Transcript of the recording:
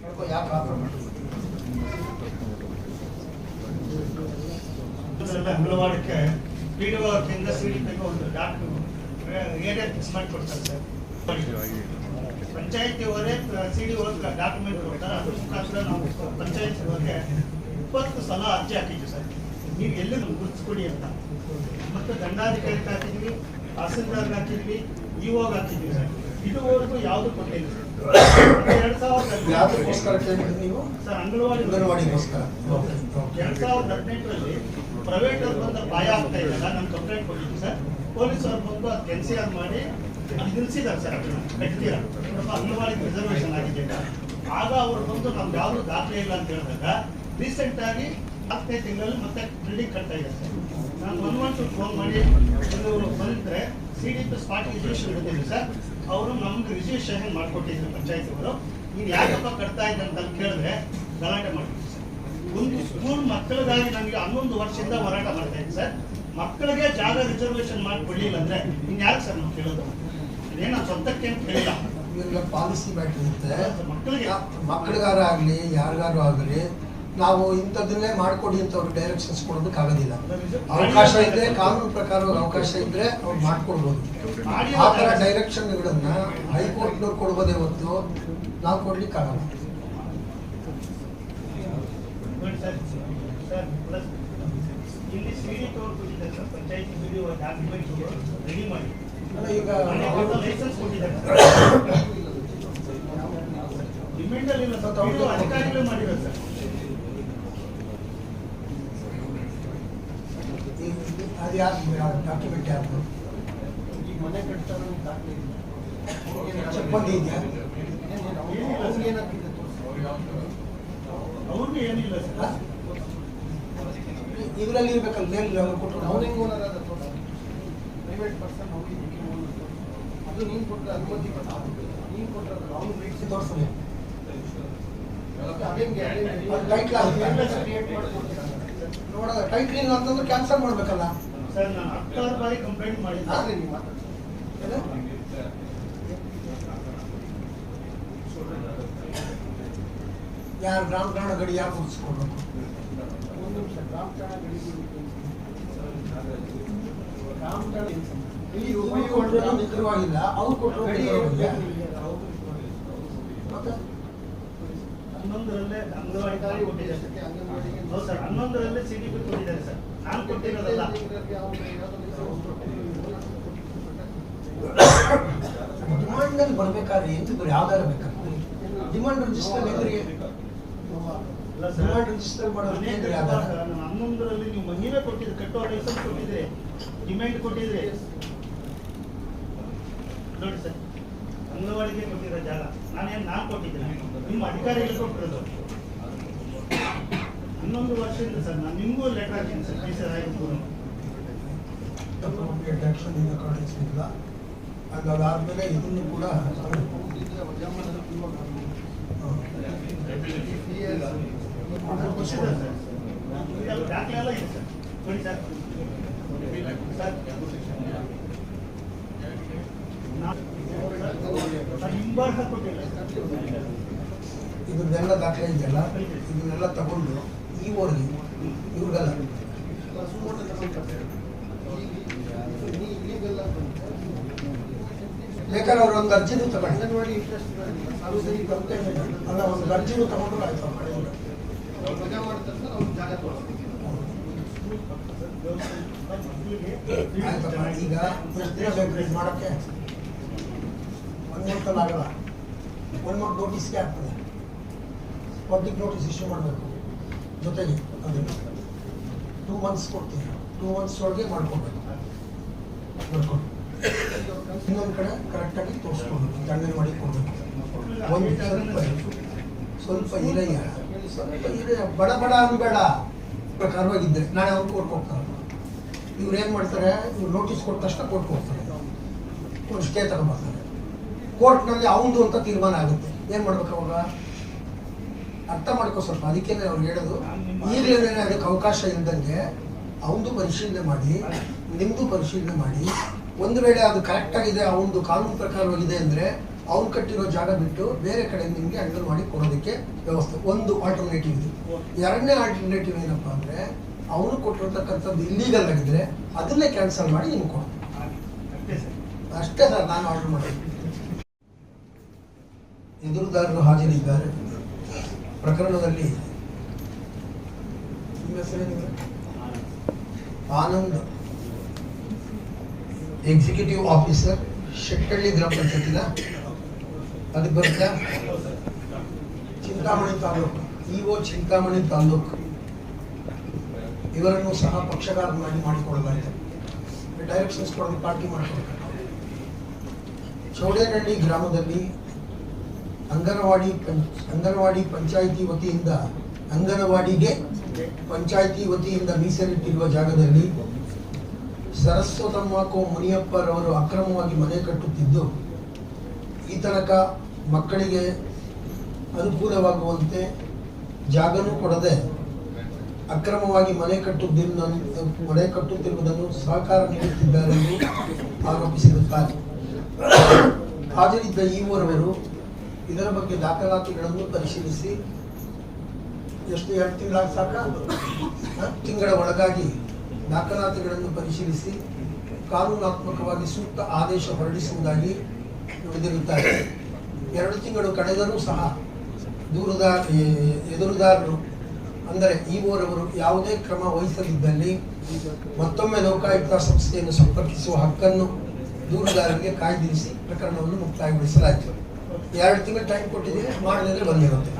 ಯಾಕೆ ಅಂಗನವಾಡಕ್ಕೆ PDO ಕೇಂದ್ರ ಸಿಡಿಪಿಗೆ ಒಂದು ಡಾಕ್ಟರ್ ಏರಿಯಾ ಫಿಕ್ಸ್ ಮಾಡಿ ಕೊಡ್ತಾರೆ ಸರ್. ಪಂಚಾಯತಿ ಅವರೇ CDO ಡಾಕ್ಯುಮೆಂಟ್ ಕೊಡ್ತಾರೆ. ಅದ್ರ ಮುಖಾಂತರ ನಾವು ಪಂಚಾಯತ್ ಅವರಿಗೆ 20 ಸಲ ಅರ್ಜಿ ಹಾಕಿದ್ವಿ ಸರ್. ನೀವು ಎಲ್ಲಿ ಗುರುತಿಸ್ಕೊಡಿ ಅಂತ. ಮತ್ತೆ ದಂಡಾಧಿಕಾರಿಗೆ ಹಾಕಿದ್ವಿ, ತಹಸೀಲ್ದಾರ್ಗೆ ಹಾಕಿದ್ವಿ, EOಗೆ ಹಾಕಿದ್ವಿ ಸರ್. ಇದುವರೆಗೂ ಯಾವುದು ಕೊಟ್ಟಿಲ್ಲ ಸರ್. 2018 ನೀವು ಸರ್ ಅಂಗನವಾಡಿಗೋಸ್ಕರ 2018ರಲ್ಲಿ ಪ್ರೈವೇಟ್ ಅವ್ರು ಬಂದ ಭಯ ಆಗ್ತಾ ಇದೆಯಲ್ಲ, ನಾನು ಕಂಪ್ಲೇಂಟ್ ಕೊಟ್ಟಿದ್ವಿ ಸರ್. ಪೊಲೀಸ್ ಅವ್ರು ಬಂದು ಅದು NCR ಮಾಡಿ ನಿಲ್ಸಿದ್ದಾರೆ ಸರ್. ಅದನ್ನ ಕಟ್ತೀರ ಅಂಗನವಾಡಿ ರಿಸರ್ವೇಷನ್ ಆಗಿದೆ. ಆಗ ಅವ್ರು ಬಂದು ನಮ್ಗೆ ಯಾವುದು ದಾಖಲೆ ಇಲ್ಲ ಅಂತ ಹೇಳಿದಾಗ ರೀಸೆಂಟ್ ಆಗಿ 15 ತಿಂಗಳಲ್ಲಿ ಮತ್ತೆ ಬಿಲ್ಡಿಂಗ್ ಕಟ್ತಾ ಇದೆ ಸರ್. ನಾನು 112 ಫೋನ್ ಮಾಡಿ ಇವರು ಬಂದರೆ CDP ಸ್ಪಾಟ್ ರಿಜಿಸ್ಟ್ರೇಷನ್ ಇಡ್ತೀವಿ ಸರ್. ಅವರು ನಮ್ಗೆ ರಿಜಿಸ್ಟ್ರೇಷನ್ ಮಾಡಿಕೊಟ್ಟಿದ್ರು ಪಂಚಾಯತ್ ಅವರು. ನೀನು ಯಾಕಪ್ಪ ಕಟ್ತಾ ಇದ್ದೆ ಅಂತ ಕೇಳಿದ್ರೆ ಗಲಾಟೆ ಮಾಡ್ತೀವಿ ಸರ್. ಒಂದು ಸ್ಕೂಲ್ ಮಕ್ಕಳಿಗಾಗಿ ನನಗೆ 11 ವರ್ಷದಿಂದ ಹೋರಾಟ ಮಾಡ್ತಾ ಇದ್ದೀನಿ ಸರ್. ಮಕ್ಕಳಿಗೆ ಜಾಗ ರಿಸರ್ವೇಷನ್ ಮಾಡಿ ಕೊಡಲಿಲ್ಲ ಅಂದ್ರೆ ಇನ್ನು ಯಾಕೆ ಸರ್ ನಾವು ಕೇಳೋದು? ಇದೇನು ಸ್ವಂತಕ್ಕೆ ಅಂತ ಕೇಳಿಲ್ಲ. ಇವೆಲ್ಲ ಪಾಲಿಸಿ ಮ್ಯಾಟರ್ ಇರುತ್ತೆ. ಮಕ್ಕಳಿಗಾರ ಆಗಲಿ ಯಾರಿಗಾರು ಆಗಲಿ ನಾವು ಇಂಥದ್ದನ್ನೇ ಮಾಡಿಕೊಡಿ ಅಂತ ಅವ್ರಿಗೆ ಡೈರೆಕ್ಷನ್ಸ್ ಕೊಡೋದಕ್ಕಾಗೋದಿಲ್ಲ. ಅವಕಾಶ ಇದ್ರೆ ಕಾನೂನು ಪ್ರಕಾರ ಅವಕಾಶ ಇದ್ರೆ ಅವ್ರು ಮಾಡ್ಕೊಡ್ಬೋದು. ಆ ಥರ ಡೈರೆಕ್ಷನ್ಗಳನ್ನ ಹೈಕೋರ್ಟ್ನವ್ರು ಕೊಡ್ಬೋದೇ ಹೊತ್ತು ನಾವು ಕೊಡ್ಲಿಕ್ಕಾಗಲ್ಲ. ಇಲ್ಲಿ CDP ಅವರು ಕೊಟ್ಟಿದ್ದಾರೆ ಸರ್. ಪಂಚಾಯತಿ PDO ಡಾಕ್ಯುಮೆಂಟ್ ರೆಡಿ ಮಾಡಿ ಈಗ ಲೈಸೆನ್ಸ್ ಕೊಟ್ಟಿದ್ದಾರೆ ಡಿಮ್ಯಾಂಡಲ್ಲಿ ಇಲ್ಲ ಸರ್. PDO ಅಧಿಕಾರಿಗಳು ಮಾಡಿದ್ದಾರೆ ಸರ್. ಅದು ಯಾರು ಡಾಕ್ಯುಮೆಂಟ್ ಯಾರು ಮನೆ ಕಟ್ತಾರೆ ಚಪ್ಪಂದಿ ಇದೆಯಾ? ಅವ್ರಿಗೆ ಏನಿಲ್ಲ ಸರ್. ಇದರಲ್ಲಿ ಇರ್ಬೇಕಲ್ಲ ಮೇಲ್ ಕೊಟ್ಟರು ಅವನಿಂಗ್ ಓನರ್ ಅದ ಪ್ರೈವೇಟ್ ಪರ್ಸನ್ ಅವನಿಗೆ ಅದು ನೀನು ಕೊಟ್ಟರೆ ಅನುಮತಿ ನೀನು ಕೊಟ್ಟರೆ ಅವ್ನು ರೇಟ್ಸ್ ತೋರಿಸ್ತೀನಿ. ನೋಡ ಟೈಟ್ಲ್ ಇಲ್ಲ ಅಂತಂದ್ರೆ ಕ್ಯಾನ್ಸಲ್ ಮಾಡ್ಬೇಕಲ್ಲ ಸರ್. ನಾನು 16 ಬಾರಿ ಕಂಪ್ಲೇಂಟ್ ಮಾಡಿದ್ದೆ. ನೀವು ಮಾತಾಡಿ ಯಾರು ಗ್ರಾಮ ಗಡಿ ಯಾರು ಮುಗಿಸ್ಕೊಡ್ಬೇಕು? ಒಂದು ನಿಮಿಷ. ಗ್ರಾಮ ಠಾಣಾ ನಿಖರವಾಗಿಲ್ಲ. ಅವ್ರು ಕೊಟ್ಟರು ಮತ್ತೆ 11ರಲ್ಲೇ ಅಂಗನವಾಡಿ ಕೊಟ್ಟಿದ್ದಾರೆ ಹೌದು ಸರ್. 11ರಲ್ಲೇ CDP ಕೊಟ್ಟಿದ್ದಾರೆ ಸರ್. ನಾನು ಕೊಟ್ಟಿರೋದಲ್ಲ. ಡಿಮಾಂಡ್ ನಲ್ಲಿ ಬರ್ಬೇಕಾದ್ರೆ ಎಂತಿದ್ರು ಯಾವ್ದಾರ ಬೇಕಾದ್ರೆ ಡಿಮಾಂಡ್ ರಿಜಿಸ್ಟರ್ ಎದುರಿಗೆ ಡಿಮಾಂಡ್ ರಿಜಿಸ್ಟರ್ ಮಾಡೋದು 11ರಲ್ಲಿ ನೀವು ನೀವೇ ಕೊಟ್ಟಿದ್ರಿ. ಕಟ್ಟೋ ಲೈಸೆನ್ಸ್ ಕೊಟ್ಟಿದ್ರಿ, ಡಿಮ್ಯಾಂಡ್ ಕೊಟ್ಟಿದ್ರಿ ನೋಡಿ ಸರ್. ಅಂಗನವಾಡಿಗೆ ಕೊಟ್ಟಿರೋ ಜಾಗ ನಾನು ಕೊಟ್ಟಿದ್ದೀನಿ. ನಿಮ್ಮ ಅಧಿಕಾರಿಗಳು ಕೊಟ್ಟಿರೋದು 11 ವರ್ಷದಿಂದ ಸರ್. ನಾನು ನಿಮಗೂ ಲೆಟರ್ ಹಾಕಿದ್ದೀನಿ ಸರ್. ಟೀಚರ್ ಆಗಿದ್ದು ಇಲ್ಲ. ಅದಾದ್ಮೇಲೆ ಇದನ್ನು ಕೂಡ ದಾಖಲೆ ಎಲ್ಲ ಇದೆ ಸರ್. ನೋಡಿ ಸರ್. ಹಿಂಬಾರ್ಸ ಕೊಟ್ಟಿಲ್ಲ. ಇದನ್ನೆಲ್ಲ ದಾಖಲೆ ಇದೆಯಲ್ಲ, ಇದನ್ನೆಲ್ಲ ತಗೊಂಡು ಇವ್ರಿಗೆಲ್ಲ ಬೇಕಾದ್ರೆ ಅವ್ರು ಒಂದು ಅರ್ಜಿನೂ ತಗೊಂಡು ಅಂಗನವಾಡಿ ಇಂಟ್ರೆಸ್ಟ್ ಅಲ್ಲ ಒಂದು ಅರ್ಜಿನೂ ತಗೊಂಡ್ರು ಆಯ್ತು. ಮಜಾ ಮಾಡ್ತಾರೆ ಅವ್ರು ಜಾಗ ಕೊಡ್ತಾರೆ. ಆಯ್ತಪ್ಪ. ಈಗ ಎಷ್ಟು ದಿನ ಬೇಕು ಮಾಡೋಕ್ಕೆ? 1 ಮಂತಲ್ಲಿ ಆಗಲ್ಲ. 1 ಮಂತ್ ನೋಟಿಸ್ಗೆ ಆಗ್ತದೆ. ಪಬ್ಲಿಕ್ ನೋಟಿಸ್ ಇಶ್ಯೂ ಮಾಡಬೇಕು. ಜೊತೆಗೆ ಅದನ್ನು 2 ಮಂತ್ಸ್ ಕೊಡ್ತೀವಿ. 2 ಮಂತ್ಸ್ ಒಳಗೆ ಮಾಡ್ಕೊಡ್ಬೇಕು. ಮಾಡ್ಕೊಂಡು ಇನ್ನೊಂದು ಕಡೆ ಕರೆಕ್ಟಾಗಿ ತೋರಿಸ್ಕೊಡ್ಬೇಕು. ದಂಡನೆ ಮಾಡಿ ಕೊಡ್ಬೇಕು. ಒಂದು ಸ್ವಲ್ಪ ಇರಯ್ಯ, ಸ್ವಲ್ಪ ಇರಯ್ಯ, ಬಡ ಅನ್ಬೇಡ. ಪ್ರಕಾರವಾಗಿದ್ದರೆ ನಾಳೆ ಅವ್ರು ಕೋರ್ಟ್ ಹೋಗ್ತಾರೆ. ಇವ್ರು ಏನು ಮಾಡ್ತಾರೆ? ಇವ್ರು ನೋಟಿಸ್ ಕೊಟ್ಟ ತಕ್ಷಣ ಕೋರ್ಟ್ಗೆ ಹೋಗ್ತಾರೆ. ಒಂದು ಸ್ಟೇ ತಗೊಂಡ್ಬರ್ತಾರೆ. ಕೋರ್ಟ್ನಲ್ಲಿ ಅವಂದು ಅಂತ ತೀರ್ಮಾನ ಆಗುತ್ತೆ. ಏನು ಮಾಡ್ಬೇಕು ಅವಾಗ? ಅರ್ಥ ಮಾಡ್ಕೋ ಸ್ವಲ್ಪ. ಅದಕ್ಕೆ ಅವ್ರು ಹೇಳೋದು, ಈಗಲೇ ಅದಕ್ಕೆ ಅವಕಾಶ ಇಲ್ದಂಗೆ ಅವಂದು ಪರಿಶೀಲನೆ ಮಾಡಿ, ನಿಮ್ಮದು ಪರಿಶೀಲನೆ ಮಾಡಿ, ಒಂದು ವೇಳೆ ಅದು ಕರೆಕ್ಟಾಗಿದೆ, ಅವಂದು ಕಾನೂನು ಪ್ರಕಾರವಾಗಿದೆ ಅಂದರೆ ಅವ್ನು ಕಟ್ಟಿರೋ ಜಾಗ ಬಿಟ್ಟು ಬೇರೆ ಕಡೆ ನಿಮಗೆ ಅಂಗನವಾಡಿ ಕೊಡೋದಕ್ಕೆ ವ್ಯವಸ್ಥೆ ಒಂದು ಆಲ್ಟರ್ನೇಟಿವ್ ಇದೆ. ಎರಡನೇ ಆಲ್ಟರ್ನೇಟಿವ್ ಏನಪ್ಪ ಅಂದರೆ ಅವನು ಕೊಟ್ಟಿರ್ತಕ್ಕಂಥದ್ದು ಇಲ್ಲೀಗಲ್ ಆಗಿದ್ರೆ ಅದನ್ನೇ ಕ್ಯಾನ್ಸಲ್ ಮಾಡಿ ನಿಮ್ಗೆ ಕೊಡು. ಅಷ್ಟೇ ಸರ್ ನಾನು ಆರ್ಡರ್ ಮಾಡಿದೆ. ಎದುರುದಾರರು ಹಾಜರಿದ್ದಾರೆ. ಪ್ರಕರಣದಲ್ಲಿ ನಿಮ್ಮ ಹೆಸರೇನಿದೆ? ಆನಂದ್, ಎಕ್ಸಿಕ್ಯೂಟಿವ್ ಆಫೀಸರ್, ಶೆಟ್ಟಳ್ಳಿ ಗ್ರಾಮ ಪಂಚಾಯತಿನ ಅದಕ್ಕೆ ಬರುತ್ತೆ. ಚಿಂತಾಮಣಿ ತಾಲೂಕು ಇಒ ಚಿಂತಾಮಣಿ ತಾಲೂಕು ಇವರನ್ನು ಸಹ ಪಕ್ಷಕಾರನಾಗಿ ಮಾಡಿಕೊಳ್ಳಲಾಯಿತು. ಡೈರೆಕ್ಷನ್ಸ್ ಕೊಡೋದು ಪಾರ್ಟಿ ಮಾಡಿಕೊಡ್ತಾರೆ. ಚೌಡೇನಹಳ್ಳಿ ಗ್ರಾಮದಲ್ಲಿ ಅಂಗನವಾಡಿ ಪಂಚಾಯಿತಿ ವತಿಯಿಂದ ಅಂಗನವಾಡಿಗೆ ಪಂಚಾಯಿತಿ ವತಿಯಿಂದ ಮೀಸಲಿಟ್ಟಿರುವ ಜಾಗದಲ್ಲಿ ಸರಸ್ವತಮ್ಮ ಕೋ ಮುನಿಯಪ್ಪರವರು ಅಕ್ರಮವಾಗಿ ಮನೆ ಕಟ್ಟುತ್ತಿದ್ದು ಈ ತನಕ ಮಕ್ಕಳಿಗೆ ಅನುಕೂಲವಾಗುವಂತೆ ಜಾಗನೂ ಕೊಡದೆ ಅಕ್ರಮವಾಗಿ ಮನೆ ಕಟ್ಟುತ್ತಿರುವುದನ್ನು ಸಹಕಾರ ನೀಡುತ್ತಿದ್ದಾರೆ ಎಂದು ಆರೋಪಿಸಿರುತ್ತಾರೆ. ಹಾಜರಿದ್ದ ಇಒರವರು ಇದರ ಬಗ್ಗೆ ದಾಖಲಾತಿಗಳನ್ನು ಪರಿಶೀಲಿಸಿ ಎಷ್ಟು 2 ತಿಂಗಳ ಸಾಕ ತಿಂಗಳ ಒಳಗಾಗಿ ದಾಖಲಾತಿಗಳನ್ನು ಪರಿಶೀಲಿಸಿ ಕಾನೂನಾತ್ಮಕವಾಗಿ ಸೂಕ್ತ ಆದೇಶ ಹೊರಡಿಸುವುದಾಗಿ ನುಡಿದಿರುತ್ತಾರೆ. 2 ತಿಂಗಳು ಕಳೆದರೂ ಸಹ ಎದುರುದಾರರು ಅಂದರೆ ಇಒರವರು ಯಾವುದೇ ಕ್ರಮ ವಹಿಸದಿದ್ದಲ್ಲಿ ಮತ್ತೊಮ್ಮೆ ಲೋಕಾಯುಕ್ತ ಸಂಸ್ಥೆಯನ್ನು ಸಂಪರ್ಕಿಸುವ ಹಕ್ಕನ್ನು ದೂರುದಾರರಿಗೆ ಕಾಯ್ದಿರಿಸಿ ಪ್ರಕರಣವನ್ನು ಮುಕ್ತಾಯಗೊಳಿಸಲಾಯಿತು. 2 ತಿಂಗಳು ಟೈಮ್ ಕೊಟ್ಟಿದ್ದೀವಿ, ಮಾಡದೇ ಬಂದಿರುತ್ತೆ.